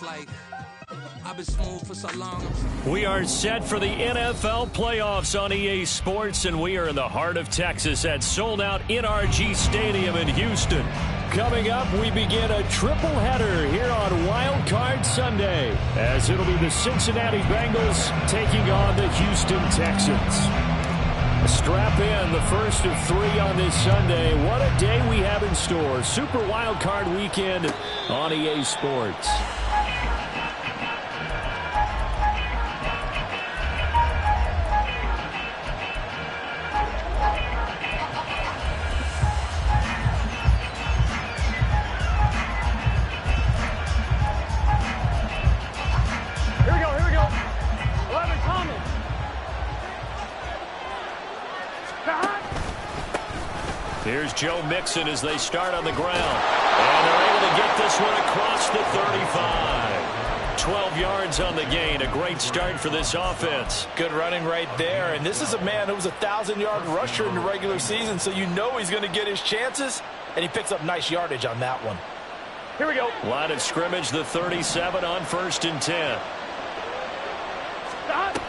Like, I've been smooth for so long. We are set for the NFL playoffs on EA Sports, and we are in the heart of Texas at sold-out NRG Stadium in Houston. Coming up, we begin a triple header here on Wild Card Sunday, as it'll be the Cincinnati Bengals taking on the Houston Texans. Strap in, the first of 3 on this Sunday. What a day we have in store. Super Wild Card Weekend on EA Sports. Here's Joe Mixon as they start on the ground. And they're able to get this one across the 35. 12 yards on the gain. A great start for this offense. Good running right there. And this is a man who was a 1,000-yard rusher in the regular season, so you know he's going to get his chances. And he picks up nice yardage on that one. Here we go. Line of scrimmage, the 37 on 1st and 10. Stop.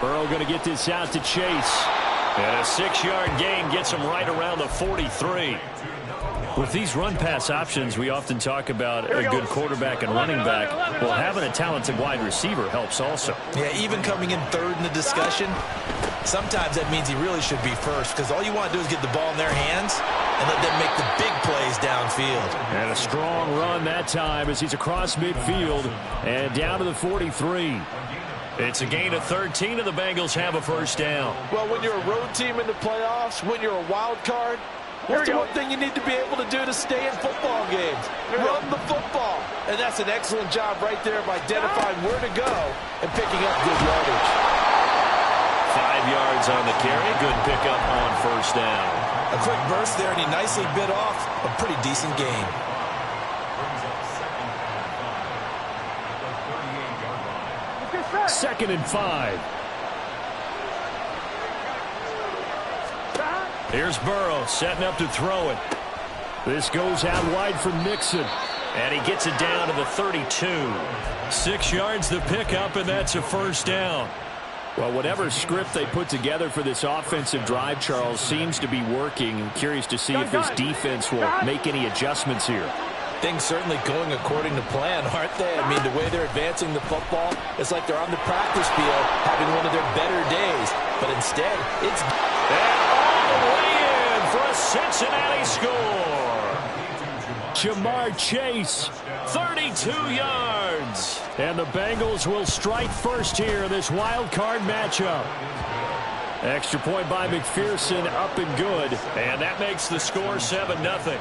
Burrow going to get this out to Chase. And a 6-yard gain gets him right around the 43. With these run-pass options, we often talk about a good quarterback and running back. Well, having a talented wide receiver helps also. Yeah, even coming in third in the discussion, sometimes that means he really should be first, because all you want to do is get the ball in their hands and let them make the big plays downfield. And a strong run that time as he's across midfield and down to the 43. It's a gain of 13, and the Bengals have a first down. Well, when you're a road team in the playoffs, when you're a wild card, what's the one thing you need to be able to do to stay in football games? Run the football. And that's an excellent job right there of identifying where to go and picking up good yardage. 5 yards on the carry. Good pickup on first down. A quick burst there, and he nicely bit off a pretty decent gain. Second and 5. Here's Burrow setting up to throw it. This goes out wide for Mixon. And he gets it down to the 32. 6 yards the pickup, and that's a first down. Well, whatever script they put together for this offensive drive, Charles, seems to be working. I'm curious to see if this defense will make any adjustments here. Things certainly going according to plan, aren't they? I mean, the way they're advancing the football, it's like they're on the practice field having one of their better days. But instead, it's... And all the way in for a Cincinnati score. Ja'Marr Chase, 32 yards. And the Bengals will strike first here in this wild card matchup. Extra point by McPherson, up and good. And that makes the score 7-0.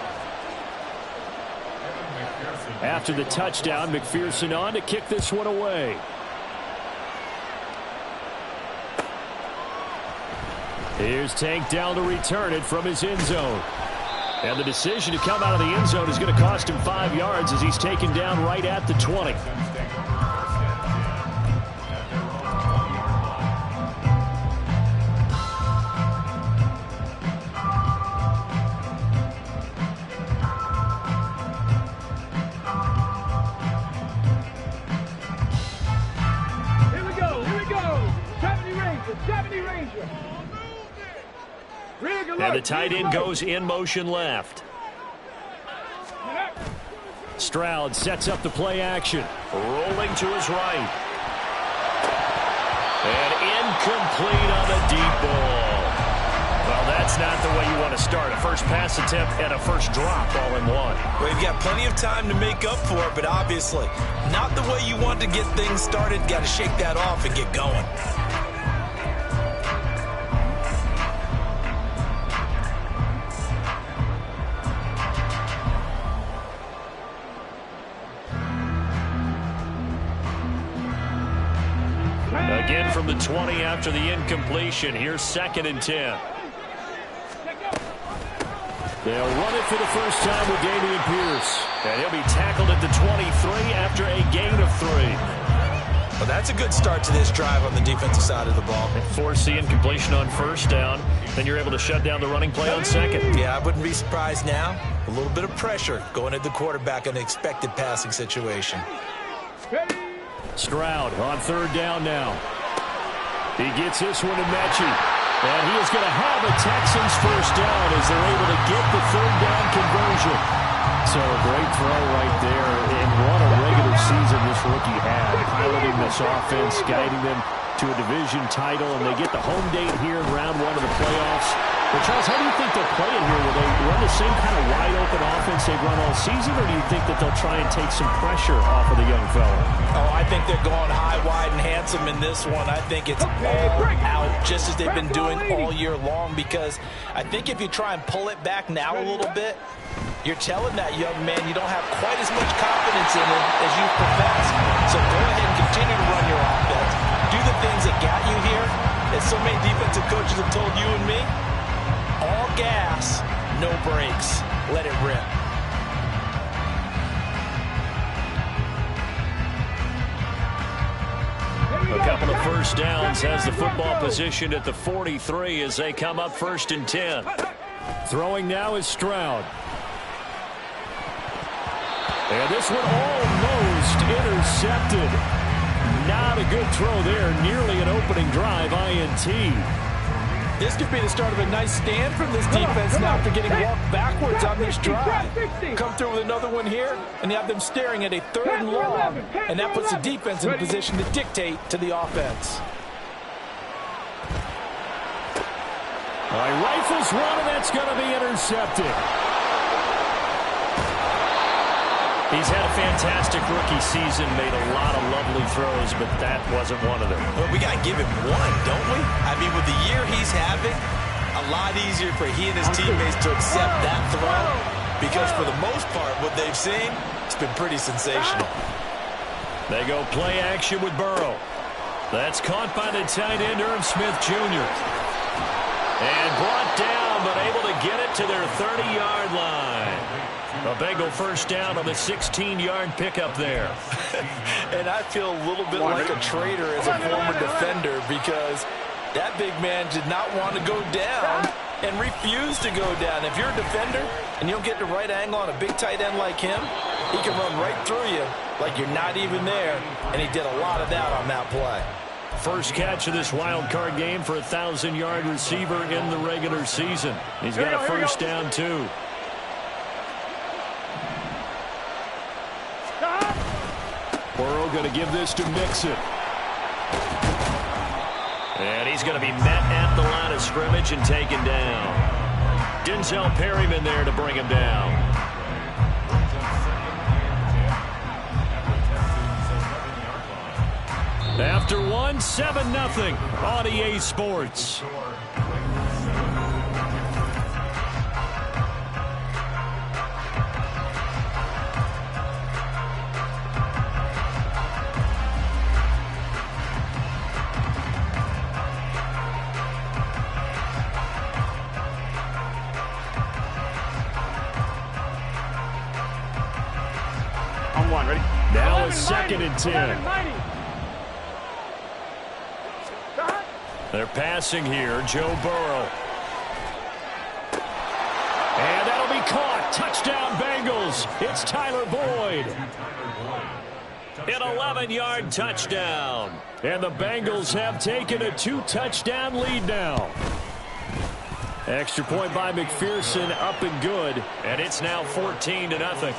After the touchdown, McPherson on to kick this one away. Here's Tank down to return it from his end zone. And the decision to come out of the end zone is going to cost him 5 yards as he's taken down right at the 20. And the tight end goes in motion left. Stroud sets up the play action. Rolling to his right. And incomplete on the deep ball. Well, that's not the way you want to start. A first pass attempt and a first drop all in one. Well, you've got plenty of time to make up for it, but obviously not the way you want to get things started. Got to shake that off and get going. Again from the 20 after the incompletion. Here's 2nd and 10. They'll run it for the first time with Dameon Pierce. And he'll be tackled at the 23 after a gain of 3. Well, that's a good start to this drive on the defensive side of the ball. And force the incompletion on first down. Then you're able to shut down the running play on second. Yeah, I wouldn't be surprised now A little bit of pressure going at the quarterback in an expected passing situation. Stroud on third down now. He gets this one to Mechie. And he is going to have a Texans first down as they're able to get the third down conversion. So a great throw right there. And what a regular season this rookie had. Piloting this offense, guiding them to a division title. And they get the home date here in round one of the playoffs. But Charles, how do you think they'll play it here? Will they run the same kind of wide-open offense they've run all season, or do you think that they'll try and take some pressure off of the young fella? Oh, I think they're going high, wide, and handsome in this one. I think it's all out, just as they've been doing all year long, because I think if you try and pull it back now a little bit, you're telling that young man you don't have quite as much confidence in him as you profess. So go ahead and continue to run your offense. Do the things that got you here, as so many defensive coaches have told you and me. All gas, no brakes. Let it rip. A couple of first downs has the football positioned at the 43 as they come up 1st and 10. Throwing now is Stroud. And this one almost intercepted. Not a good throw there. Nearly an opening drive, INT. This could be the start of a nice stand from this defense now after getting walked backwards on this drive. Come through with another one here, and you have them staring at a 3rd and long, and that puts the defense in a position to dictate to the offense. All right, rifles one, and that's going to be intercepted. He's had a fantastic rookie season, made a lot of lovely throws, but that wasn't one of them. Well, we got to give him one, don't we? I mean, with the year he's having, a lot easier for he and his teammates to accept that throw, because for the most part, what they've seen, it's been pretty sensational. They go play action with Burrow. That's caught by the tight end, Irv Smith Jr. And brought down, but able to get it to their 30-yard line. A Bengal first down on the 16-yard pickup there. And I feel a little bit like a traitor as a former defender, because that big man did not want to go down and refused to go down. If you're a defender and you don't get the right angle on a big tight end like him, he can run right through you like you're not even there, and he did a lot of that on that play. First catch of this wild card game for a 1,000-yard receiver in the regular season. He's got a first down, too. Burrow going to give this to Mixon. And he's going to be met at the line of scrimmage and taken down. Denzel Perryman there to bring him down. After one, 7-0 on EA Sports. Ready? Now it's 2nd and 10. They're passing here, Joe Burrow. And that'll be caught. Touchdown Bengals. It's Tyler Boyd. An 11-yard touchdown. And the Bengals have taken a 2-touchdown lead now. Extra point by McPherson, up and good. And it's now 14-0.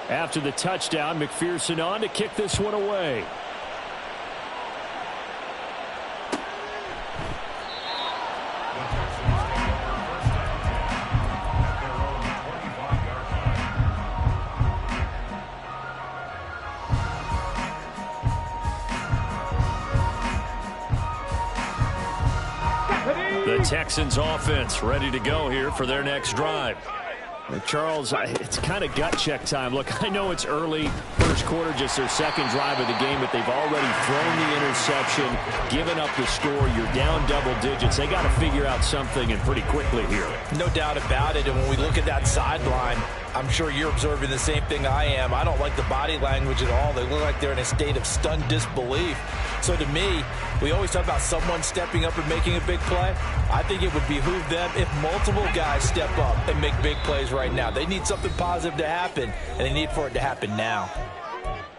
After the touchdown, McPherson on to kick this one away. The Texans offense ready to go here for their next drive. Charles, it's kind of gut check time. Look, I know it's early, first quarter, just their second drive of the game, but they've already thrown the interception, given up the score. You're down double digits. They got to figure out something, and pretty quickly here. No doubt about it, and when we look at that sideline, I'm sure you're observing the same thing I am. I don't like the body language at all. They look like they're in a state of stunned disbelief. So to me, we always talk about someone stepping up and making a big play. I think it would behoove them if multiple guys step up and make big plays right now. They need something positive to happen, and they need for it to happen now.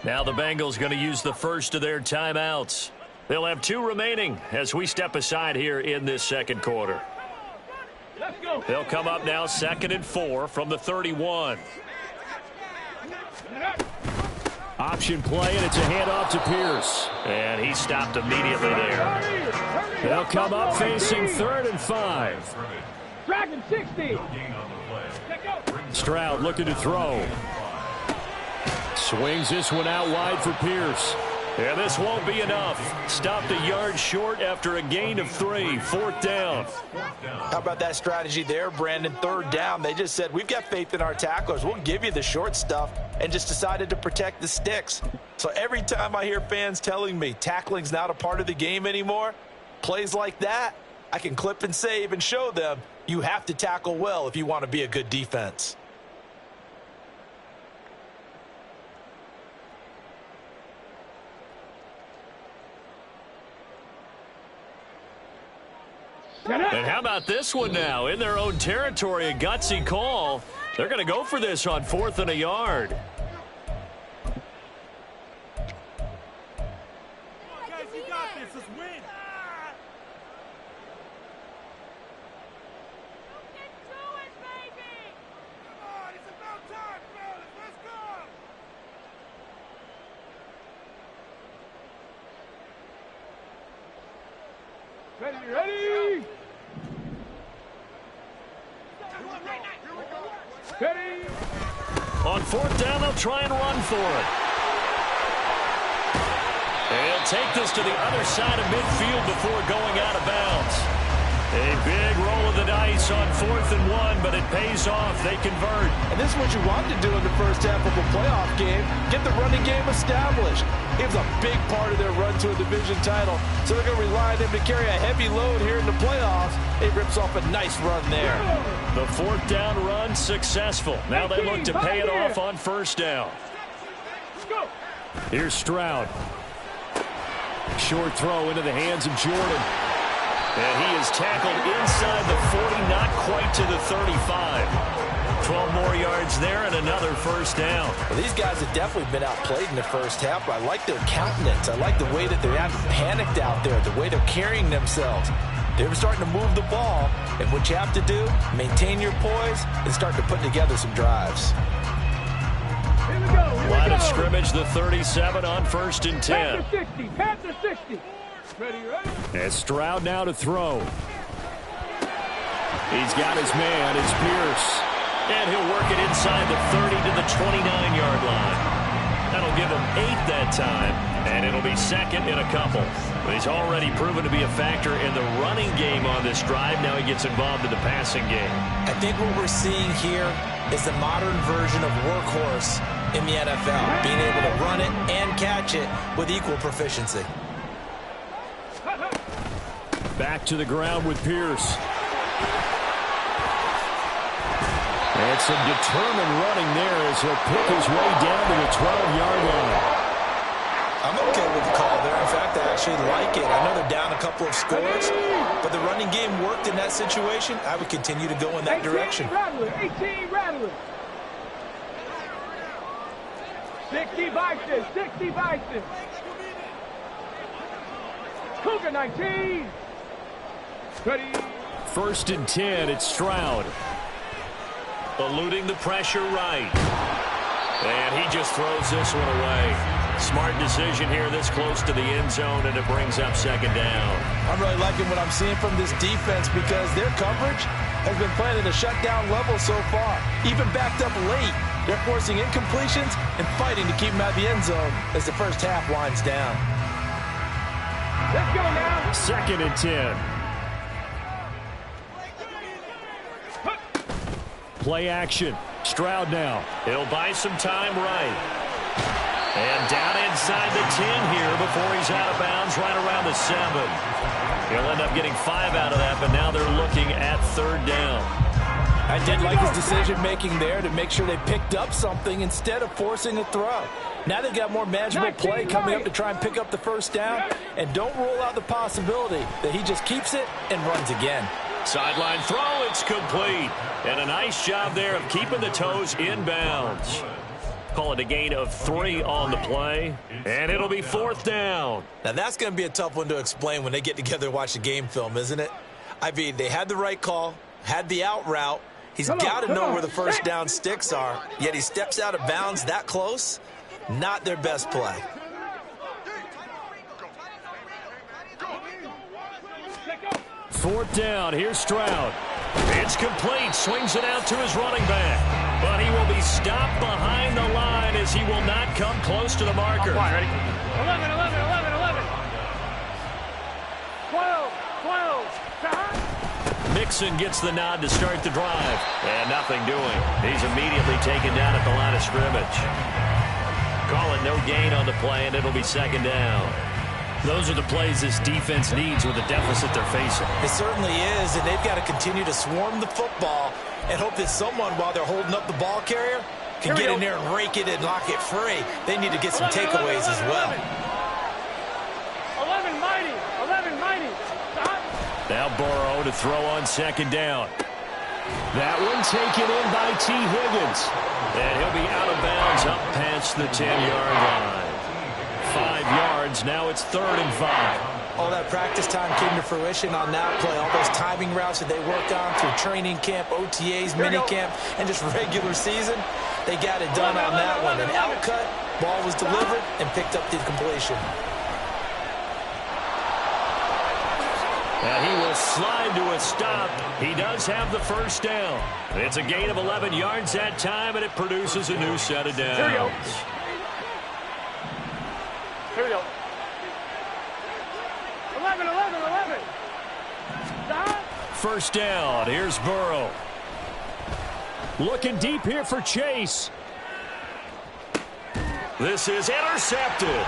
Now the Bengals going to use the first of their timeouts. They'll have 2 remaining as we step aside here in this second quarter. They'll come up now 2nd and 4 from the 31. Option play, and it's a handoff to Pierce. And he stopped immediately there. They'll come up facing 3rd and 5. Dragon 60. Stroud looking to throw. Swings this one out wide for Pierce. And this won't be enough. Stopped a yard short after a gain of 3. 4th down. How about that strategy there, Brandon? 3rd down. They just said, we've got faith in our tacklers. We'll give you the short stuff, and just decided to protect the sticks. So every time I hear fans telling me tackling's not a part of the game anymore, plays like that, I can clip and save and show them you have to tackle well if you want to be a good defense. And how about this one now? In their own territory, a gutsy call. They're going to go for this on 4th and a yard. Guys, you got this. Let's win. Get to it, baby. Come on, it's about time, fellas. Let's go. Ready? Ready? On 4th down, they'll try and run for it. They'll take this to the other side of midfield before going out of bounds. A big roll of the dice on 4th and 1, but it pays off. They convert. And this is what you want to do in the first half of a playoff game. Get the running game established. It was a big part of their run to a division title. So they're going to rely on him to carry a heavy load here in the playoffs. He rips off a nice run there. The 4th down run successful. Now they look to pay it off on 1st down. Here's Stroud. Short throw into the hands of Jordan. And he is tackled inside the 40, not quite to the 35. 12 more yards there and another 1st down. Well, these guys have definitely been outplayed in the first half, but I like their countenance. I like the way that they haven't panicked out there, the way they're carrying themselves. They're starting to move the ball, and what you have to do, maintain your poise and start to put together some drives. Line of scrimmage, the 37 on 1st and 10. Panther 60. Ready? And Stroud now to throw. He's got his man, it's Pierce. And he'll work it inside the 30 to the 29-yard line. That'll give him 8 that time, and it'll be 2nd in a couple. But he's already proven to be a factor in the running game on this drive. Now he gets involved in the passing game. I think what we're seeing here is the modern version of workhorse in the NFL, being able to run it and catch it with equal proficiency. Back to the ground with Pierce. And some determined running there as he'll pick his way down to the 12-yard line. I'm okay with the call there. In fact, I actually like it. I know they're down a couple of scores, but the running game worked in that situation. I would continue to go in that direction. 18 Rattler. 60 Bison. 60 Bison. Cougar 19. Ready? 1st and 10, it's Stroud. Eluding the pressure right. And he just throws this one away. Smart decision here this close to the end zone, and it brings up 2nd down. I'm really liking what I'm seeing from this defense because their coverage has been playing at a shutdown level so far. Even backed up late, they're forcing incompletions and fighting to keep them out of the end zone as the first half winds down. Let's go now. 2nd and 10. Play action. Stroud now. He'll buy some time right. And down inside the 10 here before he's out of bounds right around the 7. He'll end up getting 5 out of that, but now they're looking at 3rd down. I did like his decision-making there to make sure they picked up something instead of forcing a throw. Now they've got more manageable play coming up to try and pick up the 1st down, and don't rule out the possibility that he just keeps it and runs again. Sideline throw, it's complete. And a nice job there of keeping the toes in bounds. Call it a gain of 3 on the play, and it'll be 4th down. Now that's going to be a tough one to explain when they get together and watch the game film, isn't it? I mean, they had the right call, had the out route. He's got to know where the 1st down sticks are, yet he steps out of bounds that close. Not their best play. Fourth down, here's Stroud. It's complete, swings it out to his running back. But he will be stopped behind the line as he will not come close to the marker. Ready? 11, 11, 11, 11. 12, 12. Mixon gets the nod to start the drive. And nothing doing. He's immediately taken down at the line of scrimmage. Call it no gain on the play, and it'll be 2nd down. Those are the plays this defense needs with the deficit they're facing. It certainly is, and they've got to continue to swarm the football and hope that someone, while they're holding up the ball carrier, can get in there and rake it and lock it free. They need to get some takeaways as well. 11 mighty. 11 mighty. Stop. Now Burrow to throw on 2nd down. That one taken in by T. Higgins. And he'll be out of bounds up past the 10-yard line. 5 yards. Now it's 3rd and 5. All that practice time came to fruition on that play. All those timing routes that they worked on through training camp, OTAs, minicamp, and just regular season. They got it done on that one. An out cut, ball was delivered, and picked up the completion. And he will slide to a stop. He does have the 1st down. It's a gain of 11 yards that time, and it produces a new set of downs. Here we go. Here we go. 11, 11, 11. Stop. 1st down. Here's Burrow. Looking deep here for Chase. This is intercepted.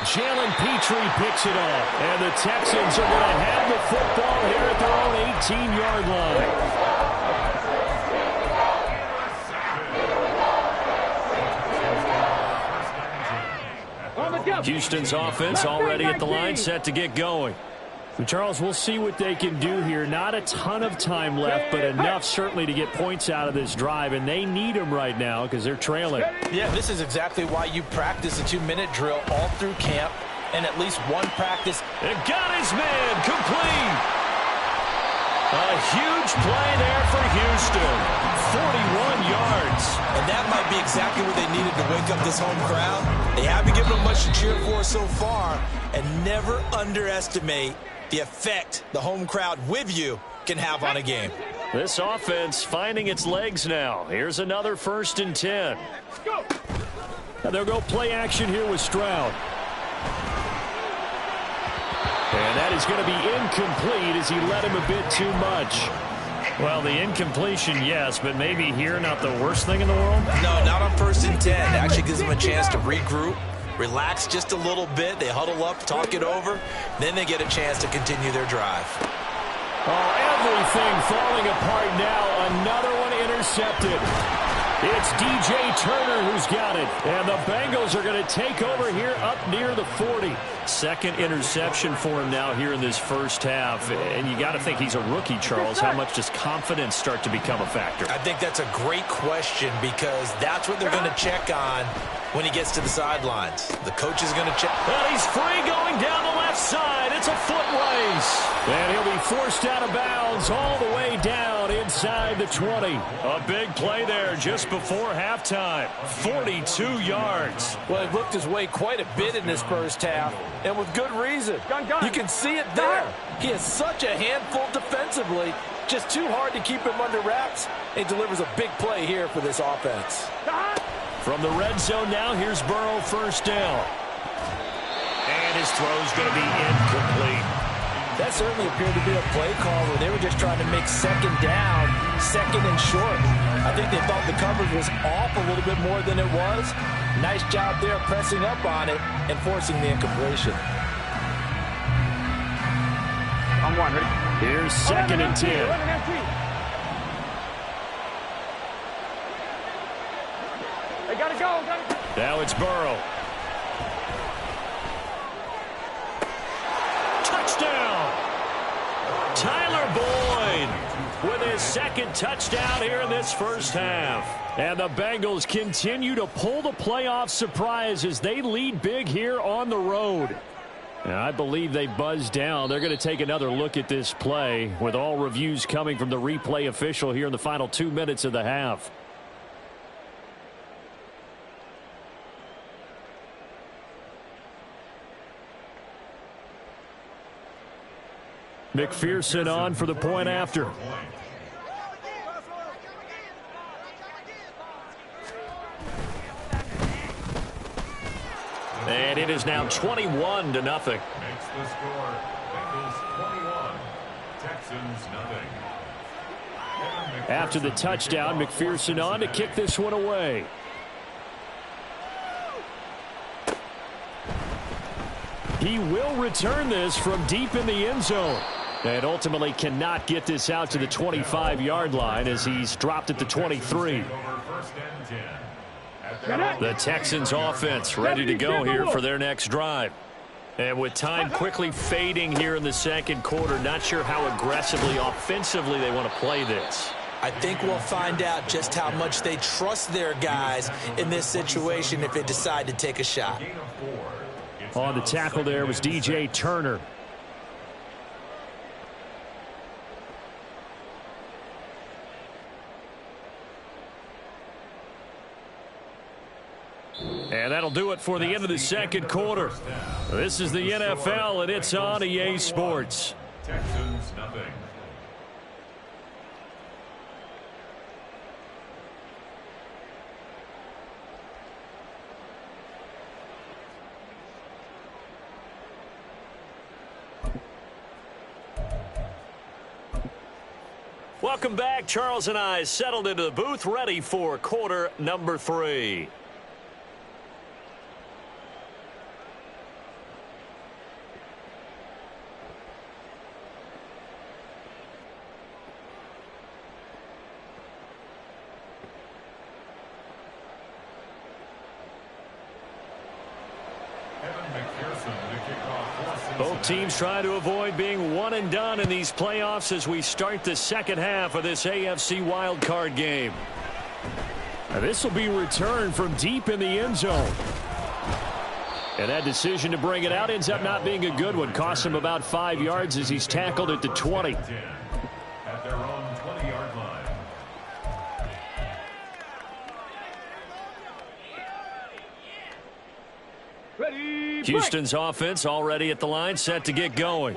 Jalen Petrie picks it off. And the Texans are going to have the football here at their own 18-yard line. Houston's offense already at the line, set to get going. And Charles, we'll see what they can do here. Not a ton of time left, but enough certainly to get points out of this drive, and they need them right now because they're trailing. Yeah, this is exactly why you practice a 2-minute drill all through camp and at least one practice. And got his man complete. A huge play there for Houston. 41 yards. And that might be exactly what they needed to wake up this home crowd. They haven't given them much to cheer for so far, and never underestimate the effect the home crowd with you can have on a game. This offense finding its legs now. Here's another 1st and 10. Now they'll go play action here with Stroud. And that is going to be incomplete as he led him a bit too much. Well, the incompletion, yes, but maybe here not the worst thing in the world? No, not on 1st and 10. It actually gives them a chance to regroup, relax just a little bit. They huddle up, talk it over. Then they get a chance to continue their drive. Oh, everything falling apart now. Another one intercepted. It's DJ Turner who's got it. And the Bengals are going to take over here up near the 40. 2nd interception for him now here in this 1st half. And you got to think he's a rookie, Charles. How much does confidence start to become a factor? I think that's a great question because that's what they're going to check on when he gets to the sidelines. The coach is going to check. And he's free going down the left side. It's a foot race. And he'll be forced out of bounds all the way down inside the 20. A big play there just before halftime. 42 yards. Well, he worked his way quite a bit in this 1st half, and with good reason. You can see it there. He is such a handful defensively. Just too hard to keep him under wraps. He delivers a big play here for this offense. From the red zone now, here's Burrow 1st down. And his throw's going to be incomplete. That certainly appeared to be a play call where they were just trying to make second down, second and short. I think they thought the coverage was off a little bit more than it was. Nice job there pressing up on it and forcing the incompletion. On one, ready? Here's second and 10. They gotta go. Now it's Burrow. Touchdown! Tyler Boyd with his second touchdown here in this first half. And the Bengals continue to pull the playoff surprise as they lead big here on the road. And I believe they buzzed down. They're going to take another look at this play with all reviews coming from the replay official here in the final 2 minutes of the half. McPherson on for the point after. And it is now 21-0. Makes the score. Bengals 21, Texans nothing. After the touchdown, McPherson on to kick this one away. He will return this from deep in the end zone. And ultimately cannot get this out to the 25-yard line as he's dropped at the 23. The Texans offense ready to go here for their next drive. And with time quickly fading here in the second quarter, not sure how aggressively, offensively they want to play this. I think we'll find out just how much they trust their guys in this situation if they decide to take a shot. On the tackle there was DJ Turner. And that'll do it for the end of the second quarter. This is the NFL, and it's on EA Sports. Texans nothing. Welcome back. Charles and I settled into the booth, ready for quarter number 3. Both teams trying to avoid being one and done in these playoffs as we start the second half of this AFC wildcard game. Now this will be returned from deep in the end zone. And that decision to bring it out ends up not being a good one. Cost him about 5 yards as he's tackled at the 20. At their own 20-yard line. Houston's offense already at the line, set to get going.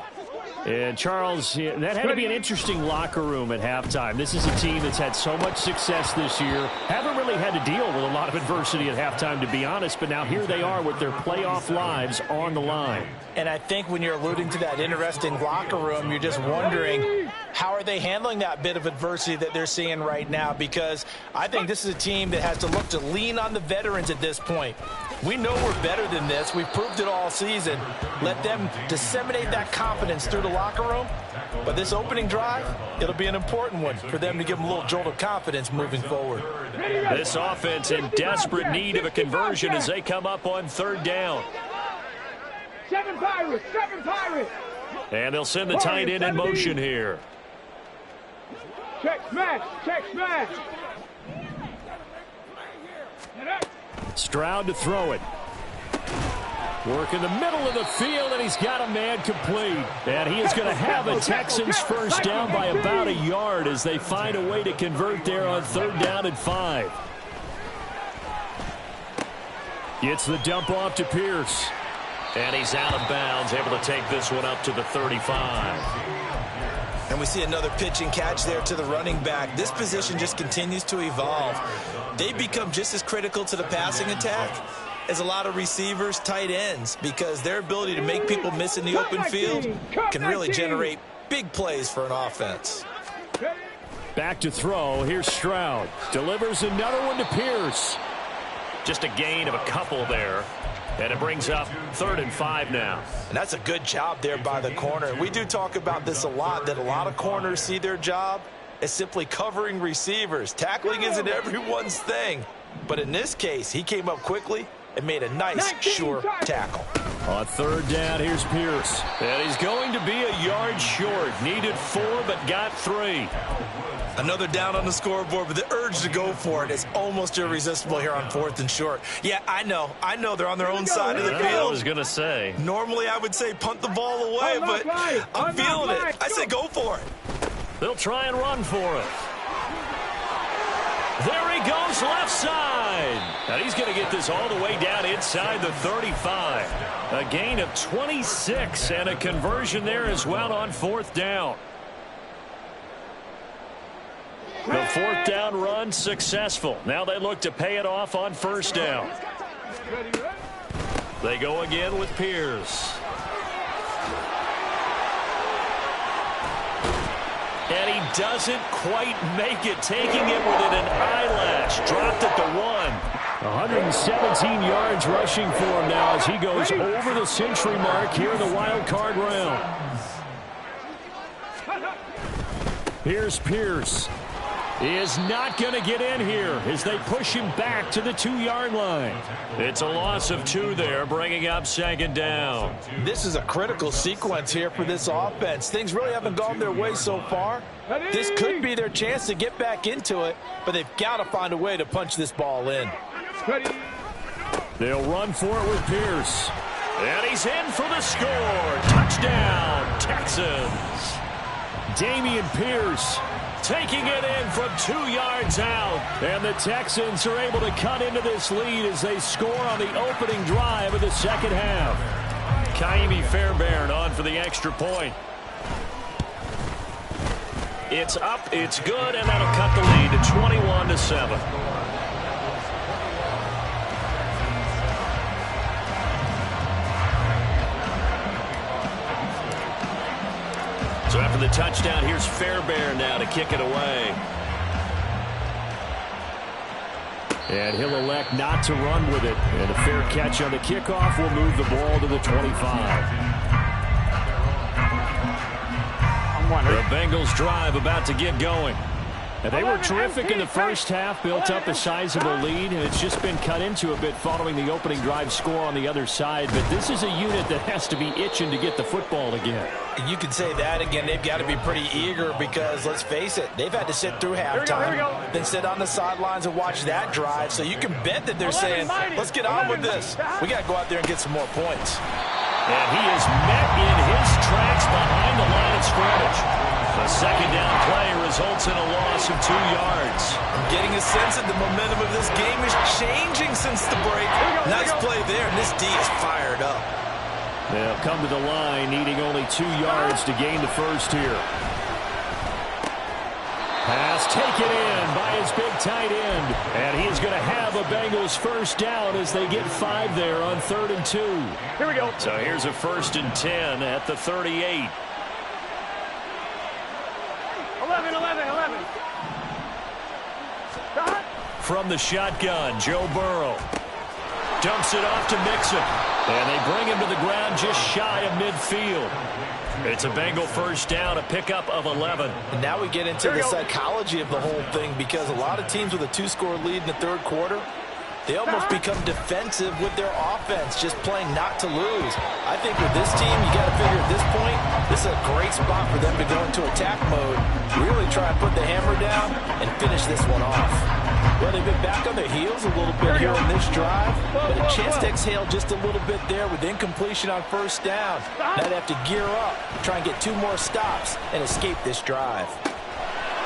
And Charles, that had to be an interesting locker room at halftime. This is a team that's had so much success this year. Haven't really had to deal with a lot of adversity at halftime, to be honest. But now here they are with their playoff lives on the line. And I think when you're alluding to that interesting locker room, you're just wondering, how are they handling that bit of adversity that they're seeing right now? Because I think this is a team that has to look to lean on the veterans at this point. We know we're better than this. We've proved it all season. Let them disseminate that confidence through the locker room. But this opening drive, it'll be an important one for them to give them a little jolt of confidence moving forward. This offense in desperate need of a conversion as they come up on third down. 7 Pirates, 7 Pirates. And they'll send the tight end in motion here. Check smash, check smash. Stroud to throw it. Work in the middle of the field, and he's got a man complete. And he is going to have a Texans first down by about a yard as they find a way to convert there on third down and 5. Gets the dump off to Pierce. And he's out of bounds, able to take this one up to the 35. And we see another pitch and catch there to the running back. This position just continues to evolve. They become just as critical to the passing attack is a lot of receivers, tight ends, because their ability to make people miss in the open field can really generate big plays for an offense. Back to throw. Here's Stroud. Delivers another one to Pierce. Just a gain of a couple there. And it brings up 3rd and 5 now. And that's a good job there by the corner. We do talk about this a lot, that a lot of corners see their job as simply covering receivers. Tackling isn't everyone's thing. But in this case, he came up quickly and made a nice, sure tackle. On 3rd down, here's Pierce. And he's going to be a yard short. Needed 4, but got 3. Another down on the scoreboard, but the urge to go for it is almost irresistible here on 4th and short. Yeah, I know they're on their own side of the field. I was going to say. Normally, I would say punt the ball away, but I'm feeling it. I say go for it. They'll try and run for it. There he goes, left side. And he's going to get this all the way down inside the 35. A gain of 26 and a conversion there as well on 4th down. The 4th down run successful. Now they look to pay it off on 1st down. They go again with Pierce. And he doesn't quite make it, taking it within an eyelash. Dropped at the 1. 117 yards rushing for him now as he goes over the century mark here in the wild card round. Here's Pierce. He is not going to get in here as they push him back to the 2-yard line. It's a loss of 2 there, bringing up 2nd down. This is a critical sequence here for this offense. Things really haven't gone their way so far. This could be their chance to get back into it, but they've got to find a way to punch this ball in. They'll run for it with Pierce. And he's in for the score. Touchdown, Texans. Dameon Pierce taking it in from 2 yards out. And the Texans are able to cut into this lead as they score on the opening drive of the 2nd half. Kaimi Fairbairn on for the extra point. It's up, it's good, and that'll cut the lead to 21-7. So after the touchdown, here's Fairbairn now to kick it away. And he'll elect not to run with it. And a fair catch on the kickoff will move the ball to the 25. The Bengals drive about to get going. And they were terrific in the first half, built up a sizable lead, and it's just been cut into a bit following the opening drive score on the other side. But this is a unit that has to be itching to get the football again. You can say that again. They've got to be pretty eager because, let's face it, they've had to sit through halftime, then sit on the sidelines and watch that drive. So you can bet that they're saying, let's get on with this. We got to go out there and get some more points. And he is met in his tracks behind the line of scrimmage. The 2nd down play results in a loss of 2 yards. I'm getting a sense that the momentum of this game is changing since the break. Nice play there, and this D is fired up. They'll come to the line, needing only 2 yards to gain the first here. Pass taken in by his big tight end. And he's going to have a Bengals 1st down as they get 5 there on 3rd and 2. Here we go. So here's a 1st and 10 at the 38. 11. From the shotgun, Joe Burrow dumps it off to Mixon. And they bring him to the ground just shy of midfield. It's a Bengal 1st down, a pickup of 11. And now we get into the psychology of the whole thing because a lot of teams with a 2-score lead in the 3rd quarter, they almost become defensive with their offense, just playing not to lose. I think with this team, you got to figure at this point, this is a great spot for them to go into attack mode, really try and put the hammer down and finish this one off. Well, they've been back on their heels a little bit here on this drive, but a chance to exhale just a little bit there with incompletion on 1st down. Now they have to gear up, try and get 2 more stops and escape this drive.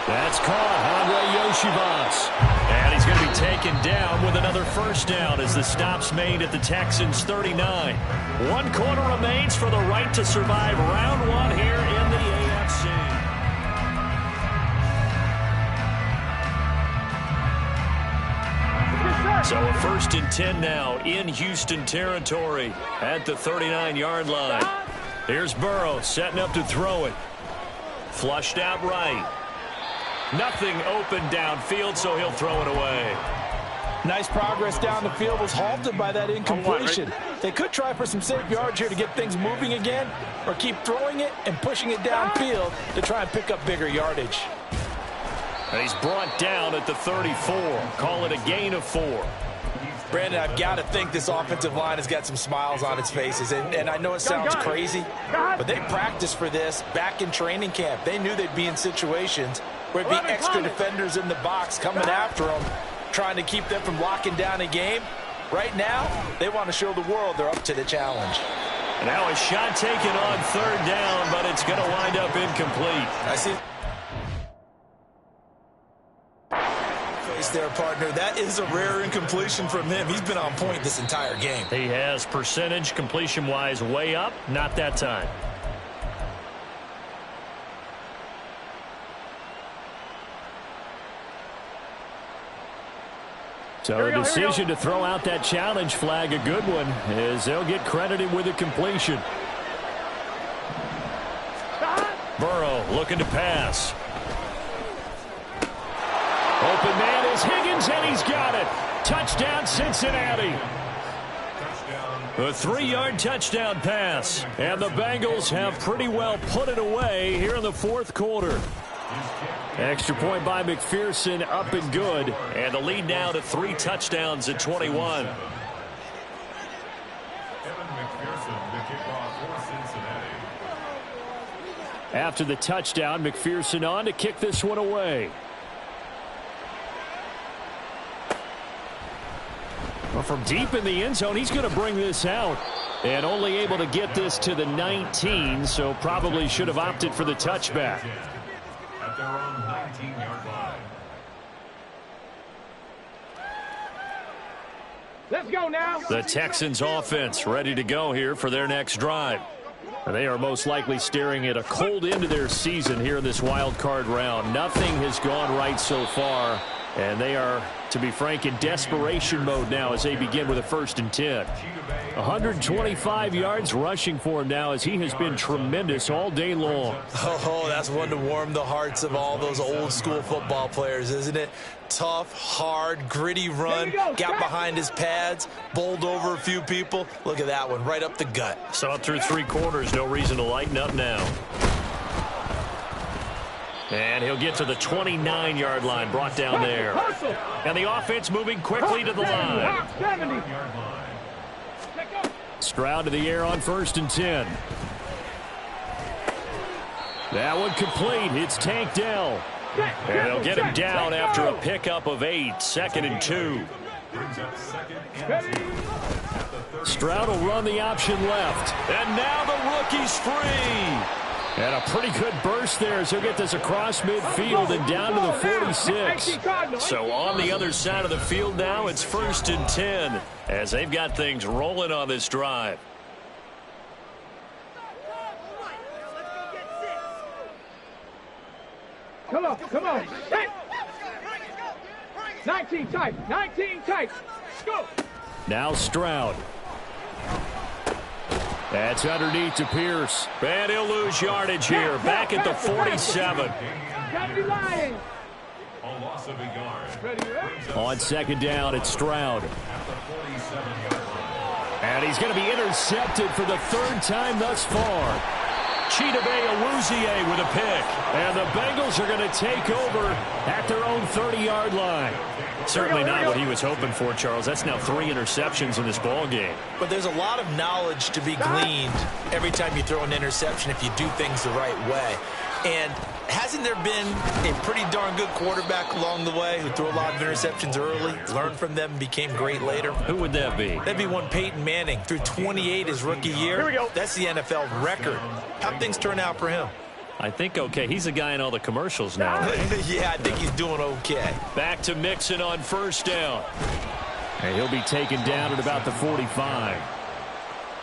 That's caught, Andre Yoshivas. And he's going to be taken down with another 1st down as the stop's made at the Texans 39. 1 quarter remains for the right to survive round 1 here in the AFC. Yes, sir. So a 1st and 10 now in Houston territory at the 39-yard line. Here's Burrow setting up to throw it. Flushed out right. Nothing open downfield, so he'll throw it away. Nice progress down the field, was halted by that incompletion. They could try for some safe yards here to get things moving again, or keep throwing it and pushing it downfield to try and pick up bigger yardage. And he's brought down at the 34. Call it a gain of 4. Brandon, I've got to think this offensive line has got some smiles on its faces. And I know it sounds crazy, but they practiced for this back in training camp. They knew they'd be in situations where there'd be extra defenders in the box coming after them, trying to keep them from locking down a game. Right now, they want to show the world they're up to the challenge. And now a shot taken on 3rd down, but it's going to wind up incomplete. I see. There, partner. That is a rare incompletion from him. He's been on point this entire game. He has percentage completion-wise way up. Not that time. So the decision to throw out that challenge flag, a good one, as they'll get credited with a completion. Burrow looking to pass. Open man is Higgins, and he's got it. Touchdown, Cincinnati. A 3-yard touchdown pass. And the Bengals have pretty well put it away here in the 4th quarter. Extra point by McPherson, up and good. And the lead now to 3 touchdowns at 21. Evan McPherson, the kickoff for Cincinnati. After the touchdown, McPherson on to kick this one away. Well, from deep in the end zone, he's going to bring this out. And only able to get this to the 19, so probably should have opted for the touchback. At their own 19-yard line. Let's go now. The Texans offense ready to go here for their next drive. And they are most likely staring at a cold end to their season here in this wild card round. Nothing has gone right so far. And they are, to be frank, in desperation mode now as they begin with a 1st and 10. 125 yards rushing for him now as he has been tremendous all day long. Oh, that's one to warm the hearts of all those old school football players, isn't it? Tough, hard, gritty run, got behind his pads, bowled over a few people. Look at that one, right up the gut. Saw it through 3 quarters, no reason to lighten up now. And he'll get to the 29-yard line, brought down there. And the offense moving quickly to the line. Stroud to the air on 1st and 10. That one complete. It's Tank Dell. And they'll get him down after a pickup of 8. 2nd and 2. Stroud will run the option left. And now the rookie's free. And a pretty good burst there as he'll get this across midfield and down to the 46. So on the other side of the field now, it's 1st and 10 as they've got things rolling on this drive. Come on. 19 tight. Go. Now Stroud. That's underneath to Pierce. And he'll lose yardage here. Back at the 47. A loss of a yard. On 2nd down, it's Stroud. And he's going to be intercepted for the 3rd time thus far. Chidobe Awuzie with a pick. And the Bengals are going to take over at their own 30-yard line. Certainly not what he was hoping for, Charles. That's now 3 interceptions in this ball game. But there's a lot of knowledge to be gleaned every time you throw an interception if you do things the right way. And hasn't there been a pretty darn good quarterback along the way who threw a lot of interceptions early, learned from them, became great later? Who would that be? That'd be one Peyton Manning. Threw 28 his rookie year. Here we go. That's the NFL record. How'd things turn out for him? I think okay. He's a guy in all the commercials now, right? Yeah, I think he's doing okay. Back to Mixon on 1st down. And he'll be taken down at about the 45.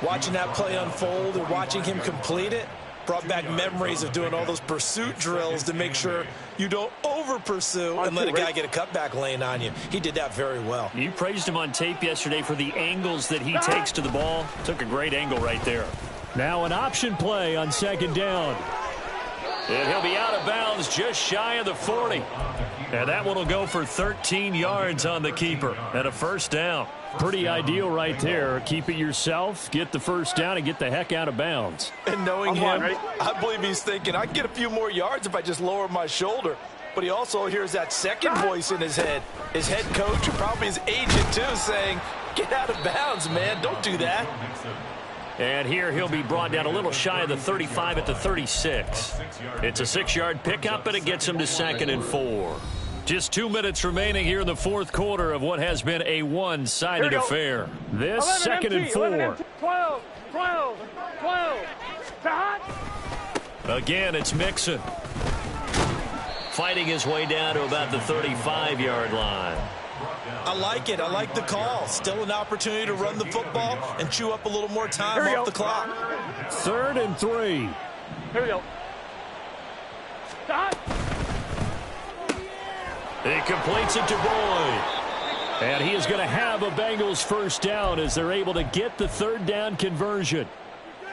Watching that play unfold and watching him complete it, Brought back memories of doing all those pursuit drills to make sure you don't over-pursue and let a guy get a cutback lane on you. He did that very well. You praised him on tape yesterday for the angles that he takes to the ball. Took a great angle right there. Now an option play on second down. And he'll be out of bounds just shy of the 40. And that one will go for 13 yards on the keeper and a first down. Pretty ideal right there. Keep it yourself, get the first down, and get the heck out of bounds. And knowing him, I believe he's thinking, I can get a few more yards if I just lower my shoulder. But he also hears that second voice in his head. His head coach, and probably his agent too, saying, get out of bounds, man. Don't do that. And here he'll be brought down a little shy of the 35 at the 36. It's a 6-yard pickup, and it gets him to 2nd and 4. Just 2 minutes remaining here in the fourth quarter of what has been a one-sided affair. This 2nd and 4. 12. Again, it's Mixon. Fighting his way down to about the 35-yard line. I like it. I like the call. Still an opportunity to run the football and chew up a little more time off the clock. 3rd and 3. Here we go. Stop. He completes it to Boyd. And he is going to have a Bengals first down as they're able to get the 3rd down conversion.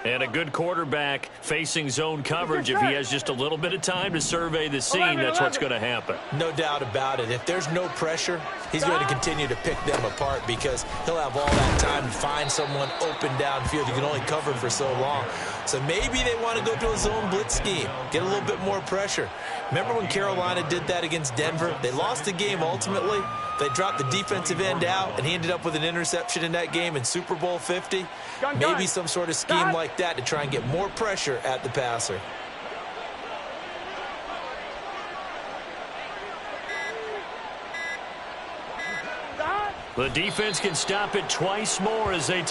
And a good quarterback facing zone coverage. If he has just a little bit of time to survey the scene, that's what's going to happen. No doubt about it. If there's no pressure, he's going to continue to pick them apart because he'll have all that time to find someone open downfield. You can only cover for so long. So maybe they want to go to a zone blitz scheme, get a little bit more pressure. Remember when Carolina did that against Denver? They lost the game ultimately. They dropped the defensive end out, and he ended up with an interception in that game in Super Bowl 50. Maybe some sort of scheme like that to try and get more pressure at the passer. The defense can stop it twice more as they take